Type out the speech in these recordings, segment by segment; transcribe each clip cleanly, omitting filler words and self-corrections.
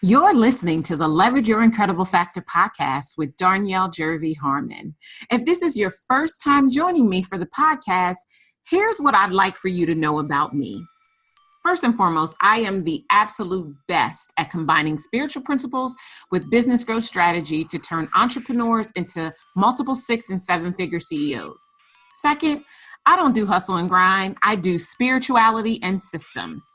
You're listening to the Leverage Your Incredible Factor podcast with Darnyelle, Jervey, Harmon. If this is your first time joining me for the podcast, here's what I'd like for you to know about me. First and foremost, I am the absolute best at combining spiritual principles with business growth strategy to turn entrepreneurs into multiple 6- and 7-figure CEOs. Second, I don't do hustle and grind. I do spirituality and systems.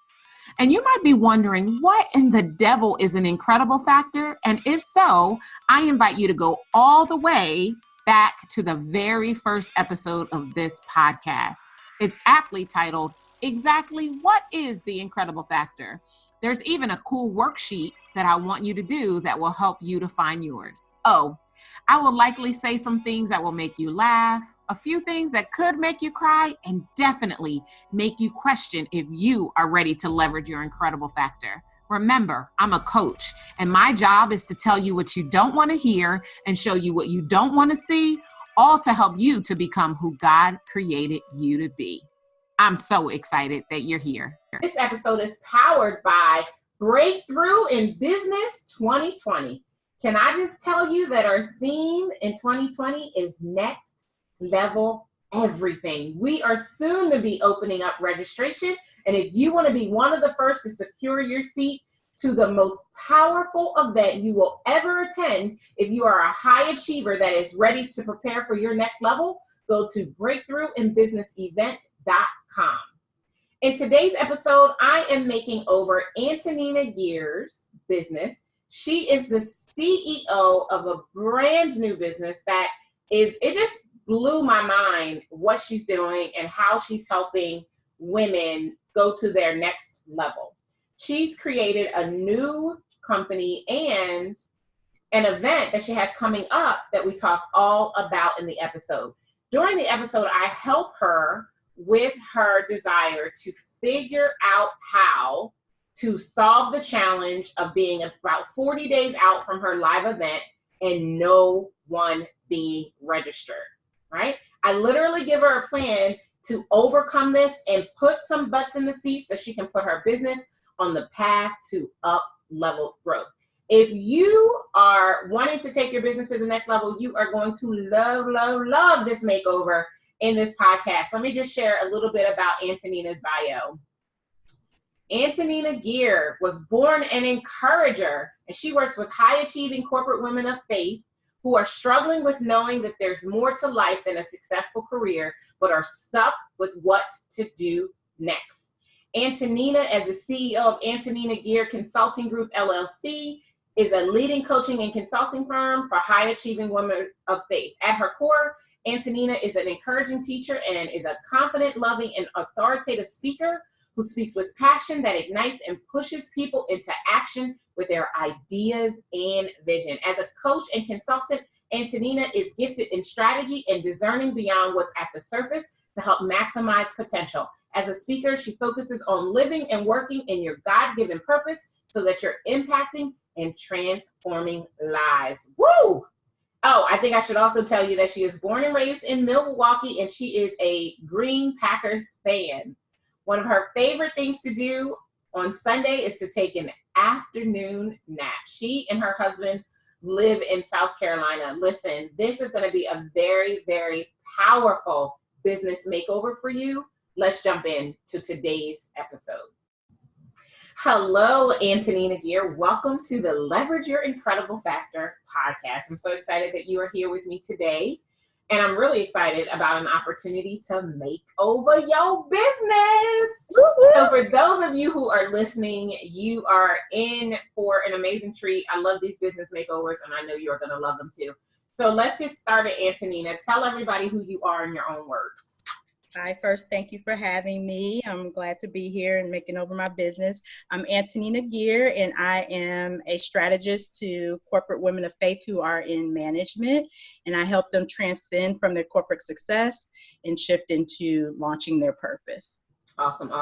And you might be wondering, what in the devil is an incredible factor? And if so, I invite you to go all the way back to the very first episode of this podcast. It's aptly titled, Exactly What is the Incredible Factor? There's even a cool worksheet that I want you to do that will help you to find yours. Oh, I will likely say some things that will make you laugh, a few things that could make you cry, and definitely make you question if you are ready to leverage your incredible factor. Remember, I'm a coach, and my job is to tell you what you don't want to hear and show you what you don't want to see, all to help you to become who God created you to be. I'm so excited that you're here. This episode is powered by Breakthrough in Business 2020. Can I just tell you that our theme in 2020 is next level everything. We are soon to be opening up registration. And if you want to be one of the first to secure your seat to the most powerful event you will ever attend, if you are a high achiever that is ready to prepare for your next level, go to breakthroughinbusinessevent.com. In today's episode, I am making over Antonina Geer's business. She is the CEO of a brand new business that it just blew my mind what she's doing and how she's helping women go to their next level. She's created a new company and an event that she has coming up that we talk all about in the episode. During the episode, I help her with her desire to figure out how to solve the challenge of being about 40 days out from her live event and no one being registered, right? I literally give her a plan to overcome this and put some butts in the seats so she can put her business on the path to up-level growth. If you are wanting to take your business to the next level, you are going to love this makeover in this podcast. Let me just share a little bit about Antonina's bio. Antonina Geer was born an encourager, and she works with high-achieving corporate women of faith who are struggling with knowing that there's more to life than a successful career, but are stuck with what to do next. Antonina, as the CEO of Antonina Geer Consulting Group, LLC, is a leading coaching and consulting firm for high-achieving women of faith. At her core, Antonina is an encouraging teacher and is a confident, loving, and authoritative speaker who speaks with passion that ignites and pushes people into action with their ideas and vision. As a coach and consultant, Antonina is gifted in strategy and discerning beyond what's at the surface to help maximize potential. As a speaker, she focuses on living and working in your God-given purpose so that you're impacting and transforming lives. Woo! Oh, I think I should also tell you that she is born and raised in Milwaukee, and she is a Green Packers fan. One of her favorite things to do on Sunday is to take an afternoon nap. She and her husband live in South Carolina. Listen, this is going to be a very, very powerful business makeover for you. Let's jump into today's episode. Hello, Antonina Geer. Welcome to the Leverage Your Incredible Factor podcast. I'm so excited that you are here with me today. And I'm really excited about an opportunity to make over your business. Woo-hoo. So for those of you who are listening, you are in for an amazing treat. I love these business makeovers, and I know you're going to love them too. So let's get started, Antonina. Tell everybody who you are in your own words. Hi, first, thank you for having me. I'm glad to be here and making over my business. I'm Antonina Geer, and I am a strategist to corporate women of faith who are in management, and I help them transcend from their corporate success and shift into launching their purpose. Awesome.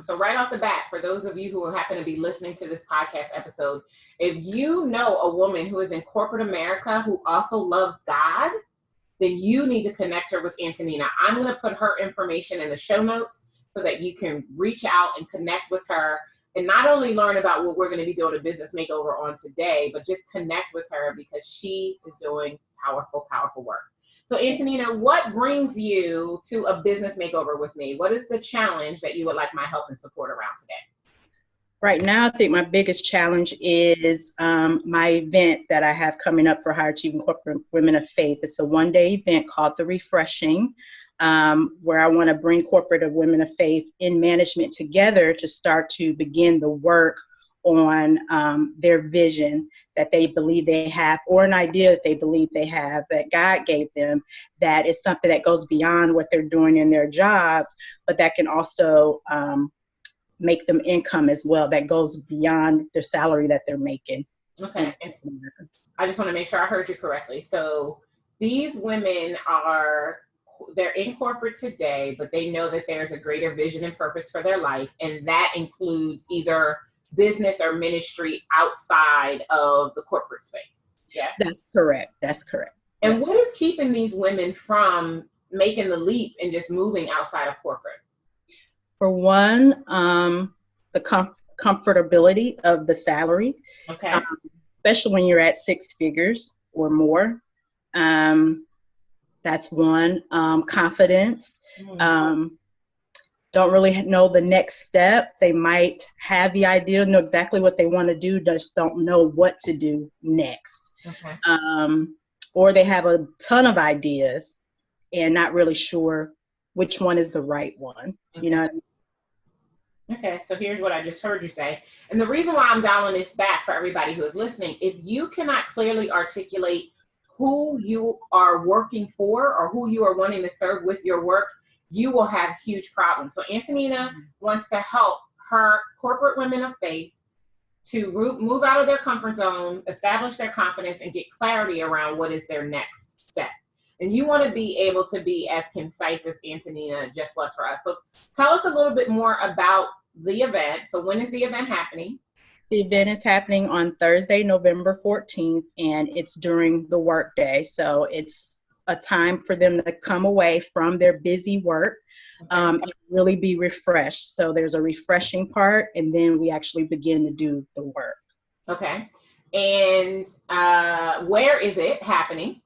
So right off the bat, for those of you who happen to be listening to this podcast episode, if you know a woman who is in corporate America who also loves God, then you need to connect her with Antonina. I'm going to put her information in the show notes so that you can reach out and connect with her. and not only learn about what we're going to be doing a business makeover on today, but just connect with her because she is doing powerful, powerful work. So Antonina, what brings you to a business makeover with me? What is the challenge that you would like my help and support around today? Right now, I think my biggest challenge is my event that I have coming up for Higher Achieving Corporate Women of Faith. It's a one-day event called The Refreshing, where I want to bring corporate women of faith in management together to start to begin the work on their vision that they believe they have, or an idea that they believe they have that God gave them, that is something that goes beyond what they're doing in their jobs, but that can also make them income as well, that goes beyond their salary that they're making. Okay. I just want to make sure I heard you correctly. So these women they're in corporate today, but they know that there's a greater vision and purpose for their life. And that includes either business or ministry outside of the corporate space. Yes. That's correct. That's correct. And what is keeping these women from making the leap and just moving outside of corporate? For one, the comfortability of the salary, okay, especially when you're at six figures or more. That's one. Confidence. Don't really know the next step. They might have the idea, know exactly what they want to do, just don't know what to do next. Okay. Or they have a ton of ideas and not really sure which one is the right one. Okay. You know. Okay, so here's what I just heard you say. And the reason why I'm dialing this back for everybody who is listening, if you cannot clearly articulate who you are working for or who you are wanting to serve with your work, you will have huge problems. So Antonina wants to help her corporate women of faith to move out of their comfort zone, establish their confidence, and get clarity around what is their next step. And you want to be able to be as concise as Antonina just was for us. So tell us a little bit more about the event. So when is the event happening? The event is happening on Thursday, November 14th, and it's during the workday. So it's a time for them to come away from their busy work and really be refreshed. So there's a refreshing part, and then we actually begin to do the work. Okay. And where is it happening?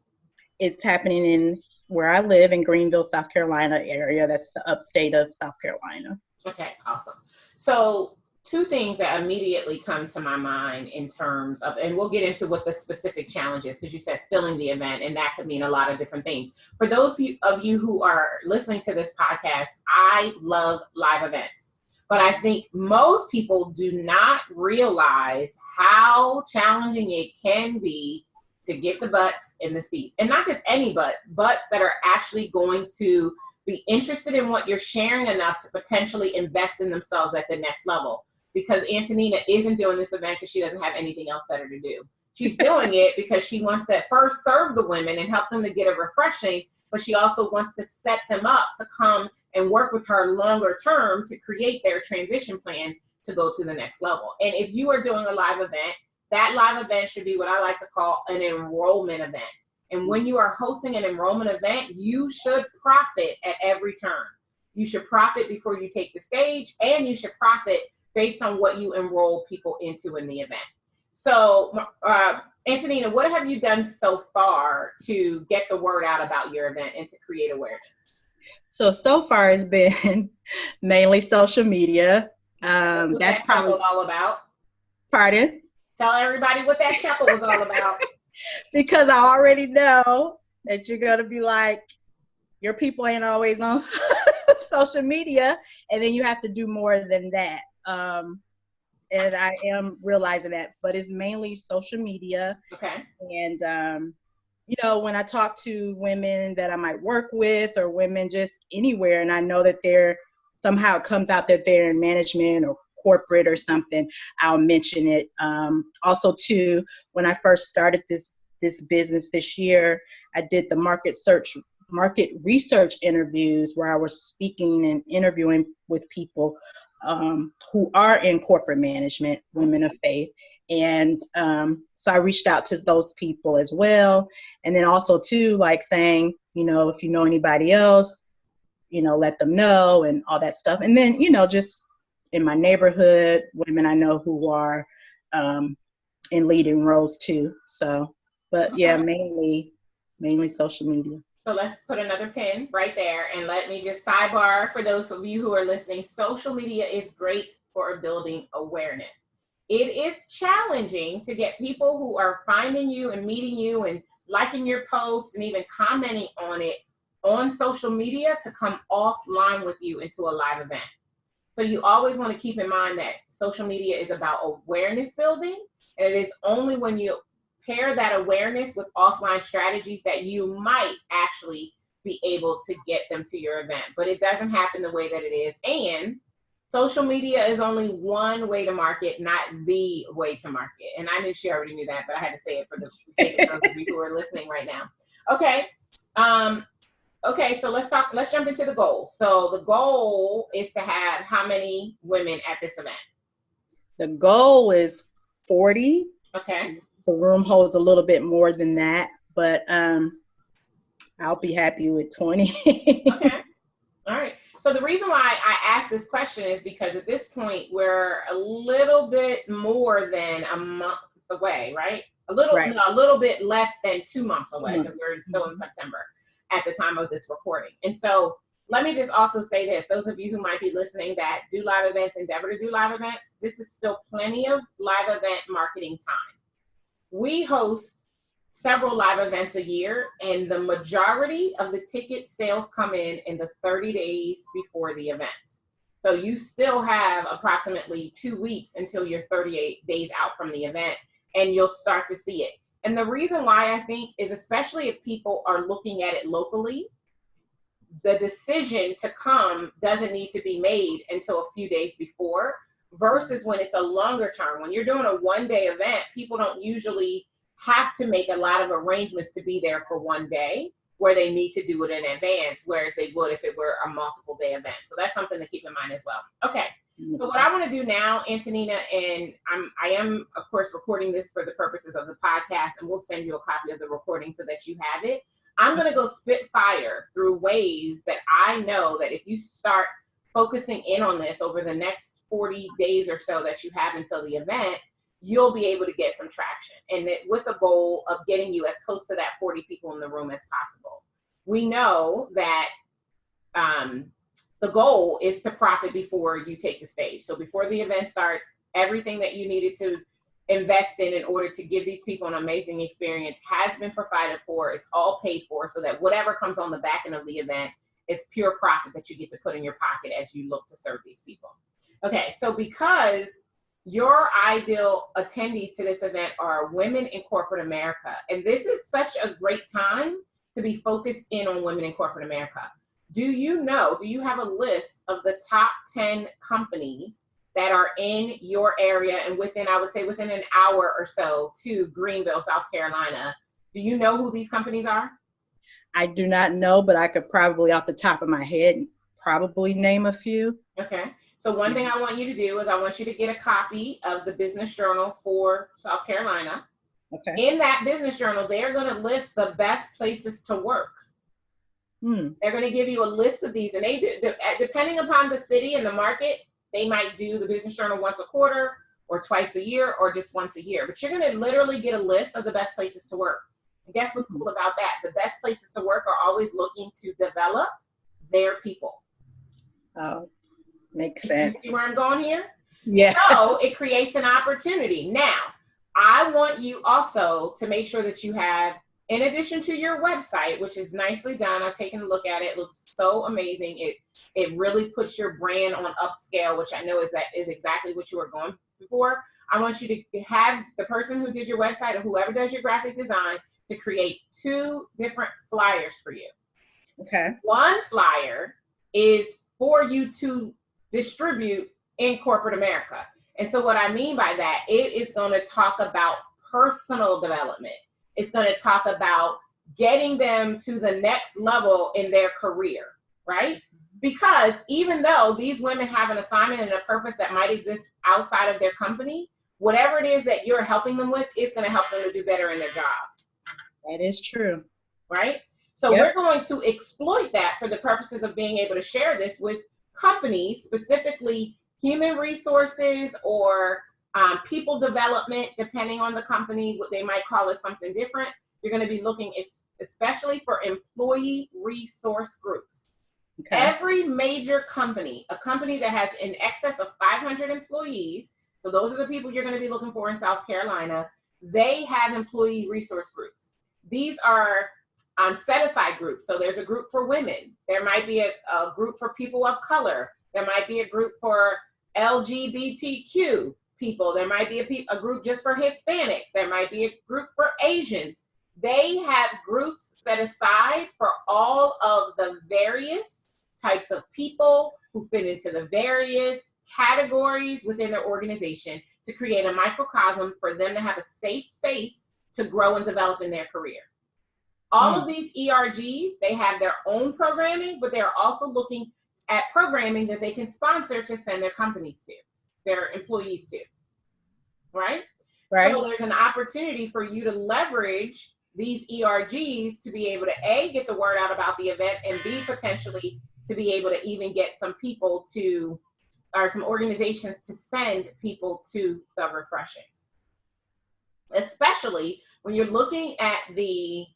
It's happening in where I live in Greenville, South Carolina area. That's the upstate of South Carolina. Okay, awesome. So two things that immediately come to my mind in terms of, and we'll get into what the specific challenge is, because you said filling the event, and that could mean a lot of different things. For those of you who are listening to this podcast, I love live events. But I think most people do not realize how challenging it can be to get the butts in the seats. And not just any butts that are actually going to be interested in what you're sharing enough to potentially invest in themselves at the next level. Because Antonina isn't doing this event because she doesn't have anything else better to do. She's doing it because she wants to first serve the women and help them to get a refreshing, but she also wants to set them up to come and work with her longer term to create their transition plan to go to the next level. And if you are doing a live event, that live event should be what I like to call an enrollment event. And when you are hosting an enrollment event, you should profit at every turn. You should profit before you take the stage, and you should profit based on what you enroll people into in the event. So, Antonina, what have you done so far to get the word out about your event and to create awareness? So far it's been mainly social media. What's that's that probably all about. Pardon? Tell everybody what that chuckle was all about. Because I already know that you're going to be like, your people ain't always on social media, and then you have to do more than that. And I am realizing that, but it's mainly social media. Okay. And, when I talk to women that I might work with or women just anywhere, and I know that somehow it comes out that they're in management or corporate or something, I'll mention it. Also too, when I first started this business this year, I did the market research interviews where I was speaking and interviewing with people who are in corporate management, women of faith. And so I reached out to those people as well. And then also too, like saying, if you know anybody else, let them know and all that stuff. And then, just in my neighborhood, women I know who are in leading roles too. So, but yeah, mainly social media. So let's put another pin right there, and let me just sidebar for those of you who are listening. Social media is great for building awareness. It is challenging to get people who are finding you and meeting you and liking your post and even commenting on it on social media to come offline with you into a live event. So you always want to keep in mind that social media is about awareness building, and it is only when you pair that awareness with offline strategies that you might actually be able to get them to your event. But it doesn't happen the way that it is. And social media is only one way to market, not the way to market. And I knew she already knew that, but I had to say it for the sake of those of you who are listening right now. Okay. Okay, so let's jump into the goal. So the goal is to have how many women at this event? The goal is 40. Okay. The room holds a little bit more than that, but I'll be happy with 20. Okay. All right. So the reason why I asked this question is because at this point, we're a little bit more than a month away, right? A little bit less than 2 months away, because we're still in September at the time of this recording. And so let me just also say this. Those of you who might be listening that do live events, endeavor to do live events, this is still plenty of live event marketing time. We host several live events a year, and the majority of the ticket sales come in the 30 days before the event. So you still have approximately 2 weeks until you're 38 days out from the event, and you'll start to see it. And the reason why I think is, especially if people are looking at it locally, the decision to come doesn't need to be made until a few days before, versus when it's a longer term. When you're doing a one-day event, people don't usually have to make a lot of arrangements to be there for one day, where they need to do it in advance, whereas they would if it were a multiple day event. So that's something to keep in mind as well. Okay. So what I want to do now, Antonina, and I am, of course, recording this for the purposes of the podcast, and we'll send you a copy of the recording so that you have it. I'm going to go spit fire through ways that I know that if you start focusing in on this over the next 40 days or so that you have until the event, you'll be able to get some traction, and with the goal of getting you as close to that 40 people in the room as possible. We know that the goal is to profit before you take the stage. So before the event starts, everything that you needed to invest in order to give these people an amazing experience has been provided for. It's all paid for, so that whatever comes on the back end of the event is pure profit that you get to put in your pocket as you look to serve these people. Okay, so because your ideal attendees to this event are women in corporate America, and this is such a great time to be focused in on women in corporate America. Do you have a list of the top 10 companies that are in your area and within an hour or so to Greenville, South Carolina? Do you know who these companies are? I do not know, but I could probably off the top of my head probably name a few. Okay. So one thing I want you to do is I want you to get a copy of the business journal for South Carolina. Okay. In that business journal, they're going to list the best places to work. They're going to give you a list of these, and they do, depending upon the city and the market, they might do the business journal once a quarter or twice a year or just once a year. But you're going to literally get a list of the best places to work. And guess what's cool about that? The best places to work are always looking to develop their people. Oh, makes sense. You see where I'm going here? Yeah. So it creates an opportunity. Now, I want you also to make sure that you have, in addition to your website, which is nicely done, I've taken a look at it. It looks so amazing. It really puts your brand on upscale, which I know is exactly what you were going for. I want you to have the person who did your website or whoever does your graphic design to create 2 different flyers for you. Okay. One flyer is for you to distribute in corporate America. And so what I mean by that, it is going to talk about personal development. It's going to talk about getting them to the next level in their career, right? Because even though these women have an assignment and a purpose that might exist outside of their company, whatever it is that you're helping them with is going to help them to do better in their job. That is true. Right? So We're going to exploit that for the purposes of being able to share this with companies, specifically human resources or people development, depending on the company, what they might call it something different. You're going to be looking especially for employee resource groups. Okay. Every major company, a company that has in excess of 500 employees, so those are the people you're going to be looking for in South Carolina, they have employee resource groups. These are set aside groups. So there's a group for women. There might be a group for people of color. There might be a group for LGBTQ people. There might be a group just for Hispanics. There might be a group for Asians. They have groups set aside for all of the various types of people who fit into the various categories within their organization to create a microcosm for them to have a safe space to grow and develop in their career. All of these ERGs, they have their own programming, but they're also looking at programming that they can sponsor to send their companies to, their employees to, right? So there's an opportunity for you to leverage these ERGs to be able to A, get the word out about the event, and B, potentially to be able to even get some people to, or some organizations to send people to the refreshing. Especially when you're looking at the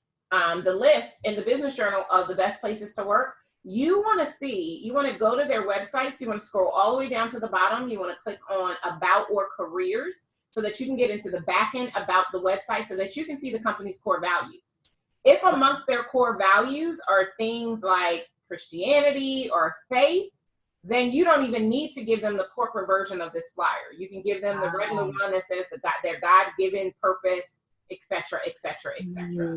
list in the Business Journal of the best places to work, you want to go to their websites, you want to scroll all the way down to the bottom, you want to click on About or Careers so that you can get into the back end about the website so that you can see the company's core values. If amongst their core values are things like Christianity or faith, then you don't even need to give them the corporate version of this flyer. You can give them the regular one that says their God-given purpose, et cetera, et cetera, et cetera.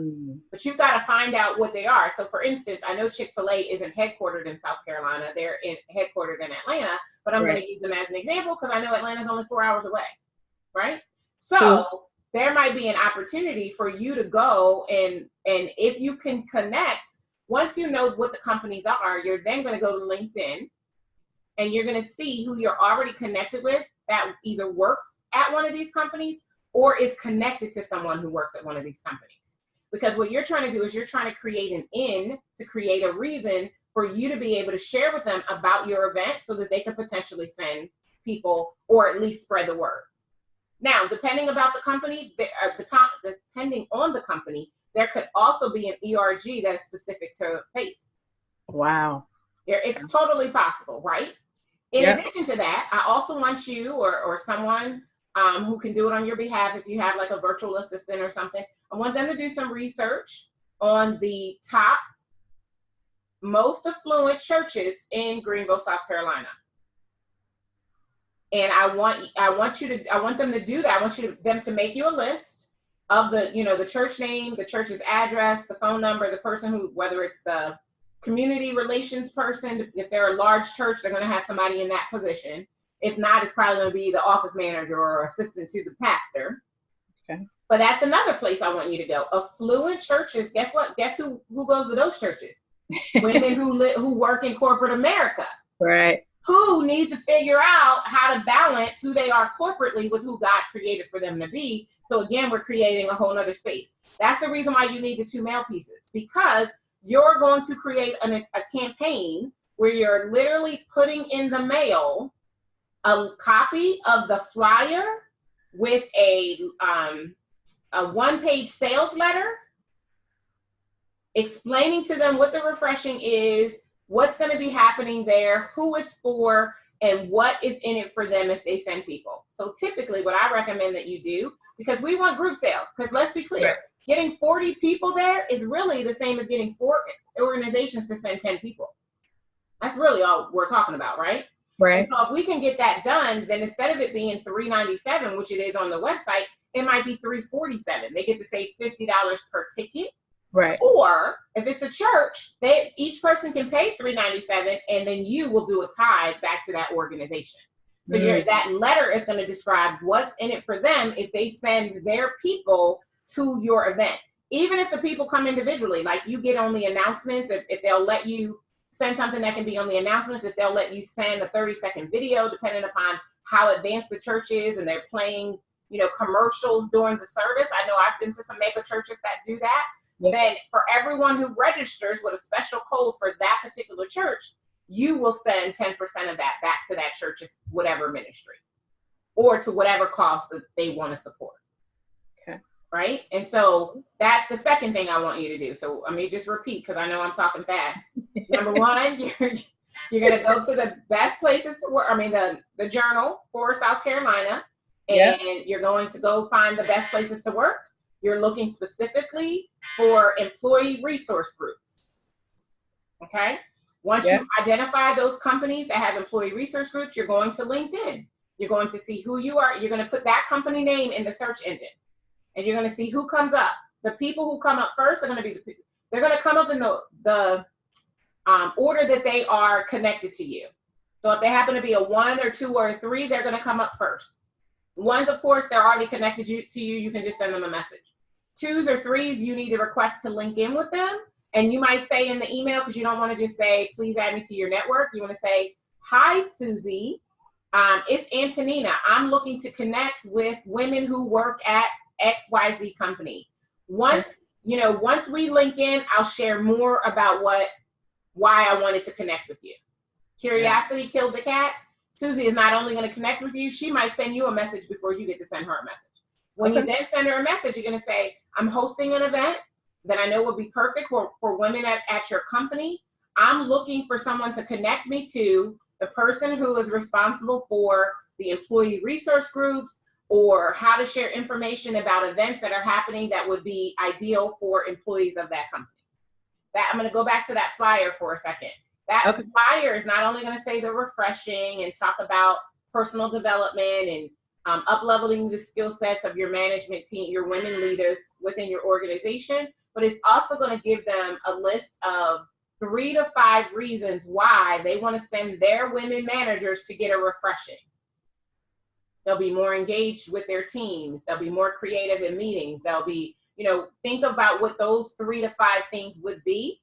But you've got to find out what they are. So for instance, I know Chick-fil-A isn't headquartered in South Carolina. They're headquartered in Atlanta, but I'm going to use them as an example because I know Atlanta's only 4 hours away, right? So there might be an opportunity for you to go and if you can connect, once you know what the companies are, you're then going to go to LinkedIn and you're going to see who you're already connected with that either works at one of these companies or is connected to someone who works at one of these companies. Because what you're trying to do is you're trying to create an in to create a reason for you to be able to share with them about your event so that they can potentially send people or at least spread the word. Now, depending on the company, there could also be an ERG that is specific to faith. Wow. It's totally possible, right? In addition to that, I also want you or someone who can do it on your behalf, if you have like a virtual assistant or something, I want them to do some research on the top most affluent churches in Greenville, South Carolina. And I want them to do that. I want them to make you a list of the church name, the church's address, the phone number, the person who, whether it's the community relations person, if they're a large church, they're going to have somebody in that position. If not, it's probably going to be the office manager or assistant to the pastor. Okay. But that's another place I want you to go. Affluent churches, guess what? Guess who goes to those churches? Women who work in corporate America. Right. Who need to figure out how to balance who they are corporately with who God created for them to be. So again, we're creating a whole nother space. That's the reason why you need the 2 mail pieces, because you're going to create a campaign where you're literally putting in the mail a copy of the flyer with a 1-page sales letter explaining to them what the refreshing is, what's going to be happening there, who it's for, and what is in it for them if they send people. So typically what I recommend that you do, because we want group sales, because let's be clear, getting 40 people there is really the same as getting 4 organizations to send 10 people. That's really all we're talking about, right? Right. And so if we can get that done, then instead of it being $397, which it is on the website, it might be $347. They get to save $50 per ticket. Right. Or if it's a church, each person can pay $397, and then you will do a tithe back to that organization. So that letter is going to describe what's in it for them if they send their people to your event. Even if the people come individually, like you get on the announcements, if they'll let you send something that can be on the announcements, if they'll let you send a 30-second video, depending upon how advanced the church is, and they're playing, commercials during the service. I know I've been to some mega churches that do that. Then for everyone who registers with a special code for that particular church, you will send 10% of that back to that church's whatever ministry or to whatever cause that they want to support. Okay. Right? And so that's the second thing I want you to do. So let me just repeat, because I know I'm talking fast. Number one, you're going to go to the best places to work. I mean, the Journal for South Carolina, and you're going to go find the best places to work. You're looking specifically for employee resource groups. Okay? Once you identify those companies that have employee resource groups, you're going to LinkedIn. You're going to see who you are. You're going to put that company name in the search engine, and you're going to see who comes up. The people who come up first are going to be they're going to come up in the order that they are connected to you. So if they happen to be a 1 or 2 or a 3, they're going to come up first. Ones, of course, they're already connected to you. You can just send them a message. 2s or 3s, you need to request to link in with them. And you might say in the email, because you don't want to just say, please add me to your network. You want to say, hi, Susie. It's Antonina. I'm looking to connect with women who work at XYZ company. Once we link in, I'll share more about why I wanted to connect with you. Curiosity killed the cat. Susie is not only going to connect with you, she might send you a message before you get to send her a message. When you then send her a message, you're going to say, I'm hosting an event that I know would be perfect for women at your company. I'm looking for someone to connect me to the person who is responsible for the employee resource groups or how to share information about events that are happening that would be ideal for employees of that company. I'm going to go back to that flyer for a second. That flyer is not only going to say the refreshing and talk about personal development and up-leveling the skill sets of your management team, your women leaders within your organization, but it's also going to give them a list of 3 to 5 reasons why they want to send their women managers to get a refreshing. They'll be more engaged with their teams. They'll be more creative in meetings. They'll be, think about what those 3 to 5 things would be,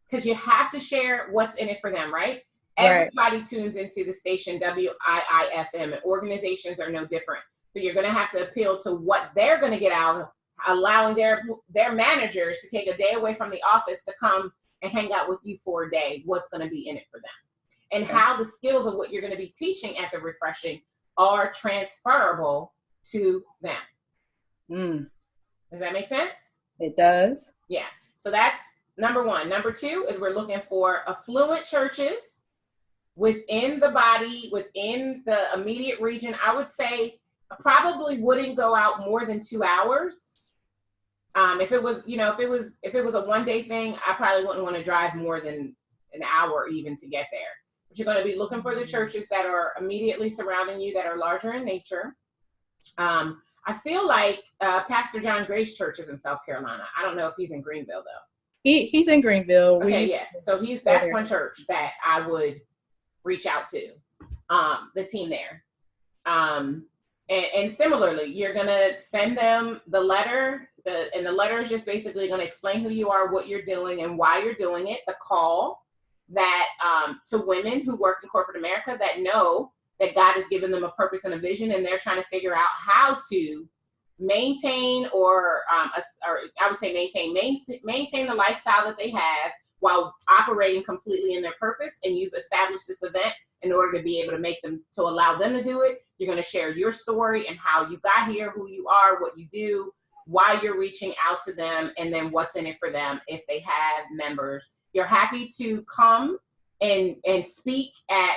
because you have to share what's in it for them, right? Everybody tunes into the station WIIFM, and organizations are no different. So you're going to have to appeal to what they're going to get out of allowing their managers to take a day away from the office to come and hang out with you for a day. What's going to be in it for them, and how the skills of what you're going to be teaching at the refreshing are transferable to them. Does that make sense? It does. Yeah. So that's number 1. Number 2 is we're looking for affluent churches within the body, within the immediate region. I would say I probably wouldn't go out more than 2 hours. If it was a one-day thing, I probably wouldn't want to drive more than an hour even to get there. But you're going to be looking for the churches that are immediately surrounding you, that are larger in nature. I feel like Pastor John Gray's church is in South Carolina. I don't know if he's in Greenville though. He's in Greenville. Okay, yeah. So that's one church that I would reach out to, the team there. And similarly, you're gonna send them the letter. And the letter is just basically going to explain who you are, what you're doing, and why you're doing it. The call that to women who work in corporate America that know that God has given them a purpose and a vision, and they're trying to figure out how to maintain or I would say maintain the lifestyle that they have while operating completely in their purpose. And you've established this event in order to be able to allow them to do it. You're going to share your story and how you got here, who you are, what you do, why you're reaching out to them, and then what's in it for them if they have members. You're happy to come and speak at,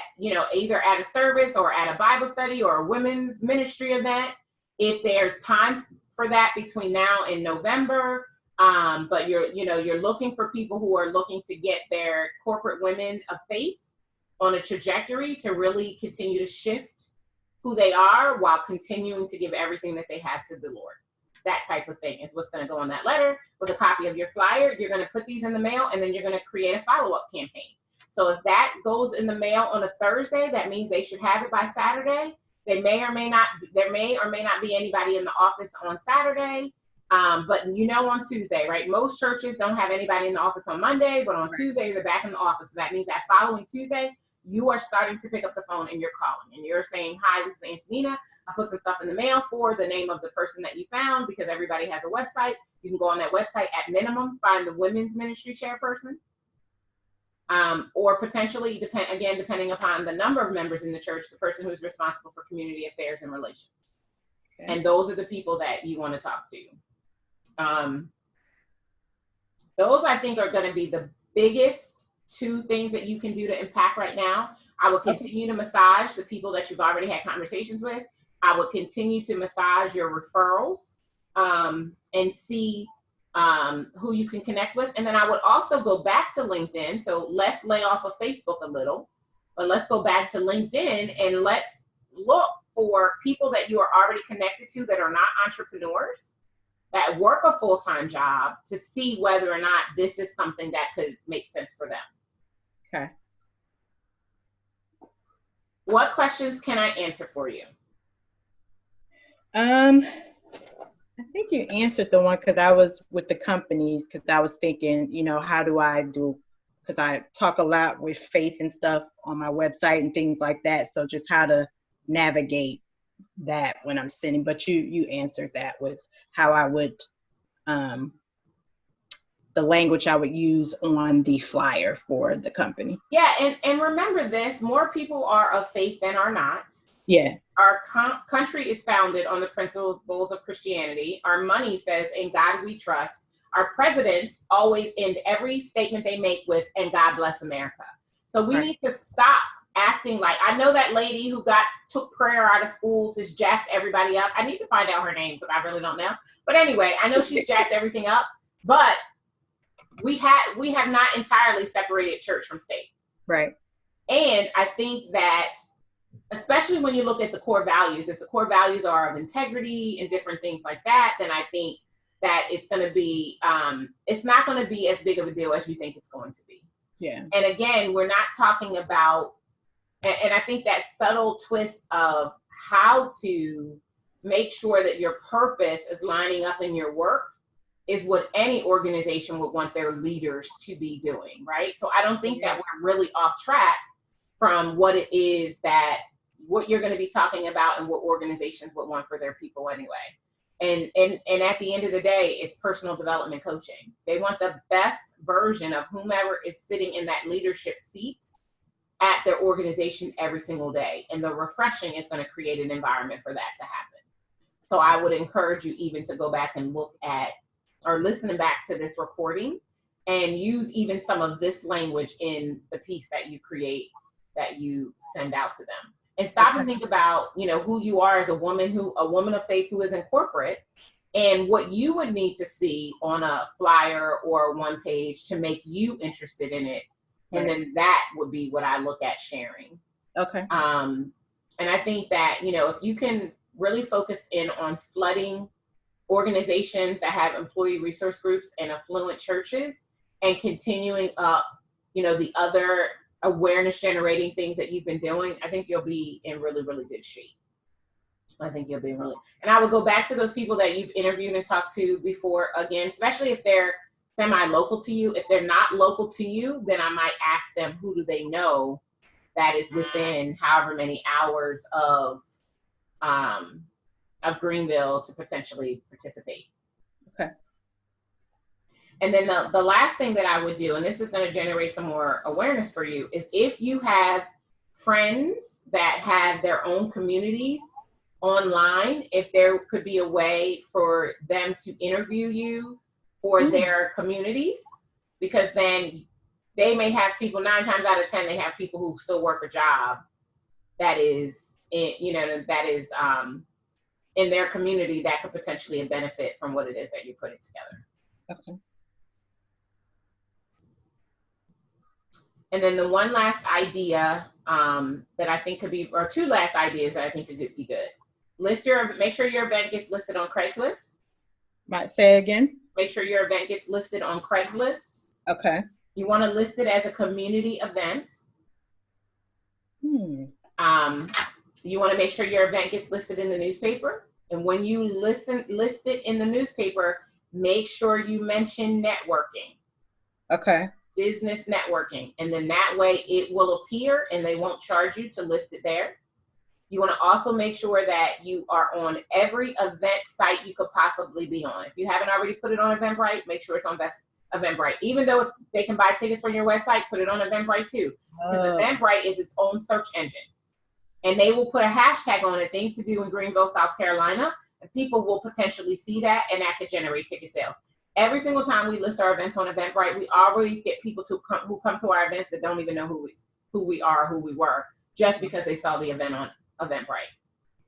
either at a service or at a Bible study or a women's ministry event if there's time for that between now and November. But you're looking for people who are looking to get their corporate women of faith on a trajectory to really continue to shift who they are while continuing to give everything that they have to the Lord. That type of thing is what's going to go on that letter with a copy of your flyer. You're going to put these in the mail, and then you're going to create a follow-up campaign. So if that goes in the mail on a Thursday, that means they should have it by Saturday. There may or may not be anybody in the office on Saturday, but on Tuesday, right? Most churches don't have anybody in the office on Monday, but on Tuesday they're back in the office. So that means that following Tuesday, you are starting to pick up the phone and you're calling and you're saying, hi, this is Antonina. I put some stuff in the mail for the name of the person that you found, because everybody has a website. You can go on that website at minimum, find the women's ministry chairperson. or potentially, depending upon the number of members in the church, the person who's responsible for community affairs and relations. Okay. And those are the people that you want to talk to. Those, I think, are going to be the biggest two things that you can do to impact right now. I will continue to massage the people that you've already had conversations with. I will continue to massage your referrals and see who you can connect with. And then I would also go back to LinkedIn. So let's lay off of Facebook a little, but let's go back to LinkedIn and let's look for people that you are already connected to that are not entrepreneurs, that work a full-time job, to see whether or not this is something that could make sense for them. Okay. What questions can I answer for you? I think you answered the one, because I was with the companies, because I was thinking, how do I do, because I talk a lot with faith and stuff on my website and things like that. So just how to navigate that when I'm sending, but you answered that with how I would, the language I would use on the flyer for the company. Yeah, and remember this, more people are of faith than are not. Yeah. Our country is founded on the principles of Christianity. Our money says, "In God we trust." Our presidents always end every statement they make with, "And God bless America." So we need to stop acting like, I know that lady who took prayer out of schools has jacked everybody up. I need to find out her name because I really don't know. But anyway, I know she's jacked everything up. But we have not entirely separated church from state. Right. And I think that, especially when you look at the core values, if the core values are of integrity and different things like that, then I think that it's going to be, it's not going to be as big of a deal as you think it's going to be. Yeah. And again, we're not talking about, and I think that subtle twist of how to make sure that your purpose is lining up in your work is what any organization would want their leaders to be doing, right? So I don't think that we're really off track from what it is that, what you're going to be talking about and what organizations would want for their people anyway. And at the end of the day, it's personal development coaching. They want the best version of whomever is sitting in that leadership seat at their organization every single day. And the refreshing is going to create an environment for that to happen. So I would encourage you even to go back and look at, or listen back to this recording and use even some of this language in the piece that you create, that you send out to them. And stop and think about, who you are as a woman of faith who is in corporate, and what you would need to see on a flyer or one page to make you interested in it. And then that would be what I look at sharing. Okay. And I think that, if you can really focus in on flooding organizations that have employee resource groups and affluent churches, and continuing up, the other awareness generating things that you've been doing, I think you'll be in really, really good shape. And I would go back to those people that you've interviewed and talked to before, again, especially if they're semi-local to you. If they're not local to you, then I might ask them, who do they know that is within however many hours of Greenville to potentially participate. Okay. And then the last thing that I would do, and this is going to generate some more awareness for you, is if you have friends that have their own communities online, if there could be a way for them to interview you for their communities, because then they may have people, 9 times out of 10, they have people who still work a job that is, in their community that could potentially benefit from what it is that you're putting together. Okay. And then the one last idea that I think could be, or 2 last ideas that I think could be good. Make sure your event gets listed on Craigslist. Might say again? Make sure your event gets listed on Craigslist. Okay. You want to list it as a community event. You want to make sure your event gets listed in the newspaper. And when you list it in the newspaper, make sure you mention networking. Okay. Business networking. And then that way it will appear and they won't charge you to list it there. You want to also make sure that you are on every event site you could possibly be on. If you haven't already put it on Eventbrite, make sure it's on Eventbrite. Even though they can buy tickets from your website, put it on Eventbrite too. Because Eventbrite is its own search engine. And they will put a hashtag on it, things to do in Greenville, South Carolina, and people will potentially see that, and that could generate ticket sales. Every single time we list our events on Eventbrite, we always get people who come to our events that don't even know who we are, who we were, just because they saw the event on Eventbrite.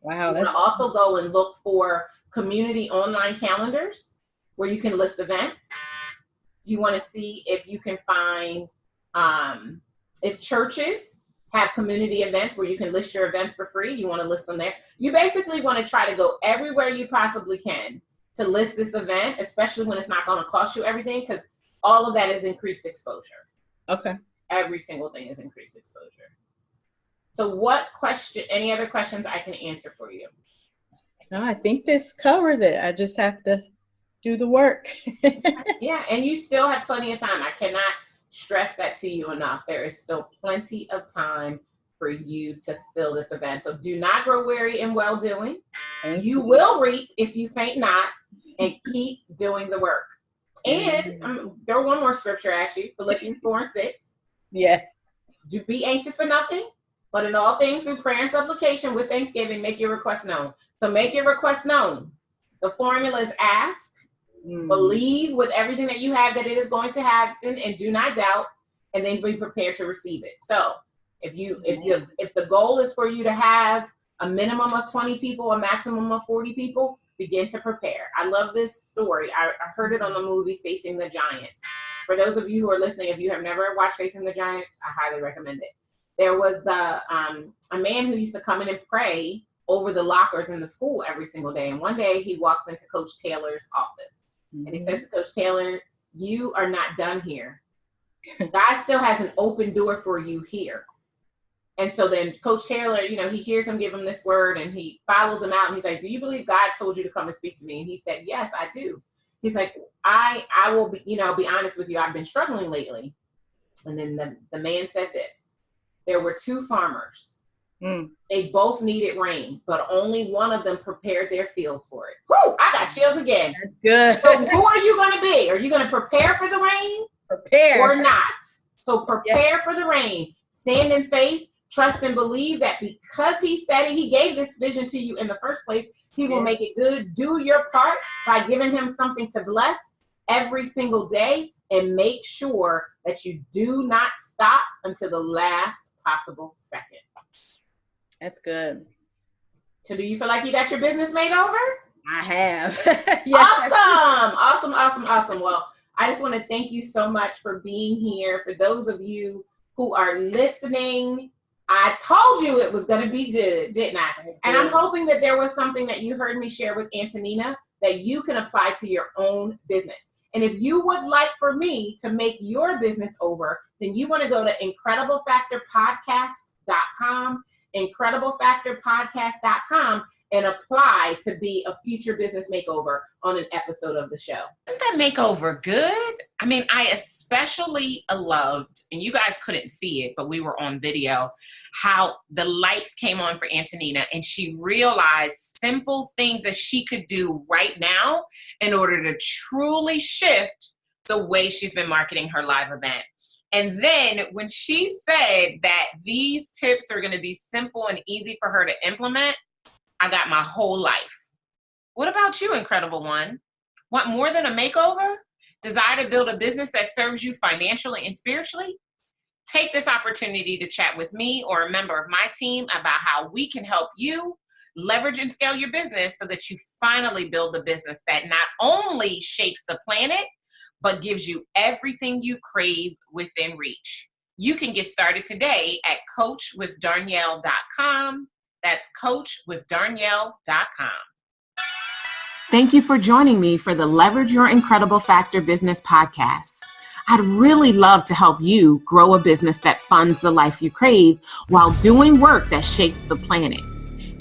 Wow. You can also go and look for community online calendars where you can list events. You want to see if you can find if churches have community events where you can list your events for free. You want to list them there. You basically want to try to go everywhere you possibly can to list this event, especially when it's not going to cost you everything, because all of that is increased exposure. Okay. Every single thing is increased exposure. So any other questions I can answer for you? No, I think this covers it. I just have to do the work. Yeah, and you still have plenty of time. I cannot stress that to you enough. There is still plenty of time for you to fill this event. So do not grow weary in well-doing. You will reap if you faint not, and keep doing the work. And throw one more scripture at you, Philippians 4:6. Yeah. Do be anxious for nothing, but in all things through prayer and supplication with thanksgiving, make your requests known. So make your requests known. The formula is ask, believe with everything that you have that it is going to happen, and do not doubt, and then be prepared to receive it. So if the goal is for you to have a minimum of 20 people, a maximum of 40 people, begin to prepare. I love this story. I heard it on the movie Facing the Giants. For those of you who are listening, if you have never watched Facing the Giants, I highly recommend it. There was a man who used to come in and pray over the lockers in the school every single day. And one day he walks into Coach Taylor's office and he says to Coach Taylor, "You are not done here. God still has an open door for you here." And so then Coach Taylor, he hears him give him this word, and he follows him out, and he's like, "Do you believe God told you to come and speak to me?" And he said, "Yes, I do." He's like, I will be, I'll be honest with you, I've been struggling lately. And then the man said this: there were two farmers. They both needed rain, but only one of them prepared their fields for it. Whoo! I got chills again. Good. So who are you going to be? Are you going to prepare for the rain? Prepare. Or not? So prepare for the rain. Stand in faith. Trust and believe that because he said it, he gave this vision to you in the first place, he will make it good. Do your part by giving him something to bless every single day, and make sure that you do not stop until the last possible second. That's good. So do you feel like you got your business made over? I have. Yes. Awesome. Well, I just want to thank you so much for being here. For those of you who are listening, I told you it was going to be good, didn't I? And I'm hoping that there was something that you heard me share with Antonina that you can apply to your own business. And if you would like for me to make your business over, then you want to go to incrediblefactorpodcast.com, incrediblefactorpodcast.com, and apply to be a future business makeover on an episode of the show. Isn't that makeover good? I mean, I especially loved, and you guys couldn't see it, but we were on video, how the lights came on for Antonina, and she realized simple things that she could do right now in order to truly shift the way she's been marketing her live event. And then when she said that these tips are going to be simple and easy for her to implement, I got my whole life. What about you, incredible one? Want more than a makeover? Desire to build a business that serves you financially and spiritually? Take this opportunity to chat with me or a member of my team about how we can help you leverage and scale your business so that you finally build the business that not only shakes the planet, but gives you everything you crave within reach. You can get started today at coachwithdarnyelle.com. That's coachwithdarnyelle.com. Thank you for joining me for the Leverage Your Incredible Factor Business podcast. I'd really love to help you grow a business that funds the life you crave while doing work that shakes the planet.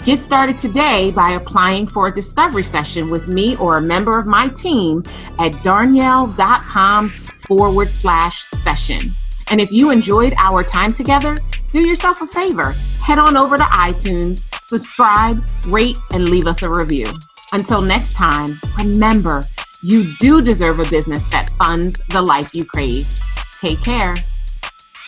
Get started today by applying for a discovery session with me or a member of my team at darnyelle.com/session. And if you enjoyed our time together, do yourself a favor. Head on over to iTunes, subscribe, rate, and leave us a review. Until next time, remember, You do deserve a business that funds the life you crave. Take care.